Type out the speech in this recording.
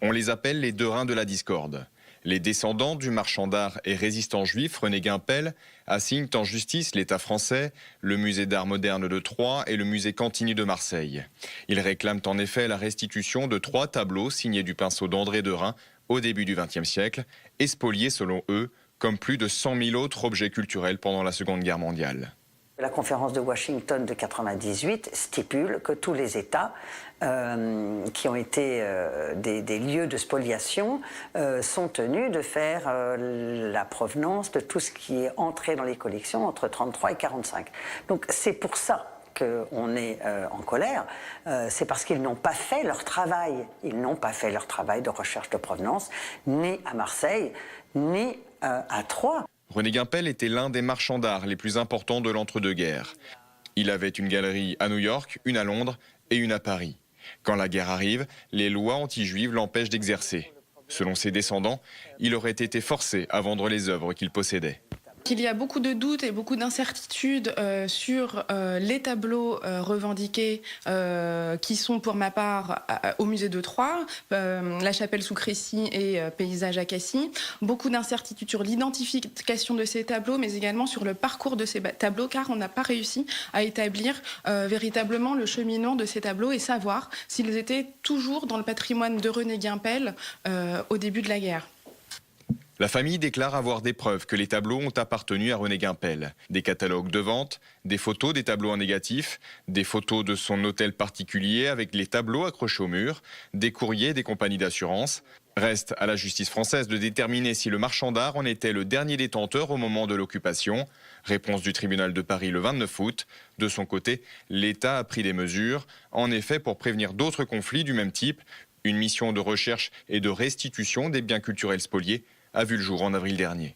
On les appelle les deux reins de la discorde. Les descendants du marchand d'art et résistant juif René Guimpel assignent en justice l'État français, le musée d'art moderne de Troyes et le musée Cantini de Marseille. Ils réclament en effet la restitution de 3 tableaux signés du pinceau d'André Derain au début du XXe siècle, et spoliés selon eux, comme plus de 100 000 autres objets culturels pendant la Seconde Guerre mondiale. La conférence de Washington de 1998 stipule que tous les États qui ont été des lieux de spoliation sont tenus de faire la provenance de tout ce qui est entré dans les collections entre 1933 et 1945. Donc c'est pour ça qu'on est en colère, c'est parce qu'ils n'ont pas fait leur travail. Ils n'ont pas fait leur travail de recherche de provenance, ni à Marseille, ni à Troyes. René Guimpel était l'un des marchands d'art les plus importants de l'entre-deux-guerres. Il avait une galerie à New York, une à Londres et une à Paris. Quand la guerre arrive, les lois anti-juives l'empêchent d'exercer. Selon ses descendants, il aurait été forcé à vendre les œuvres qu'il possédait. Il y a beaucoup de doutes et beaucoup d'incertitudes sur les tableaux revendiqués qui sont pour ma part au musée de Troyes, la chapelle sous Crécy et paysage à Cassis. Beaucoup d'incertitudes sur l'identification de ces tableaux, mais également sur le parcours de ces tableaux, car on n'a pas réussi à établir véritablement le cheminement de ces tableaux et savoir s'ils étaient toujours dans le patrimoine de René Guimpel au début de la guerre. La famille déclare avoir des preuves que les tableaux ont appartenu à René Guimpel. Des catalogues de vente, des photos des tableaux en négatif, des photos de son hôtel particulier avec les tableaux accrochés au mur, des courriers des compagnies d'assurance. Reste à la justice française de déterminer si le marchand d'art en était le dernier détenteur au moment de l'occupation. Réponse du tribunal de Paris le 29 août. De son côté, l'État a pris des mesures, en effet pour prévenir d'autres conflits du même type. Une mission de recherche et de restitution des biens culturels spoliés a vu le jour en avril dernier.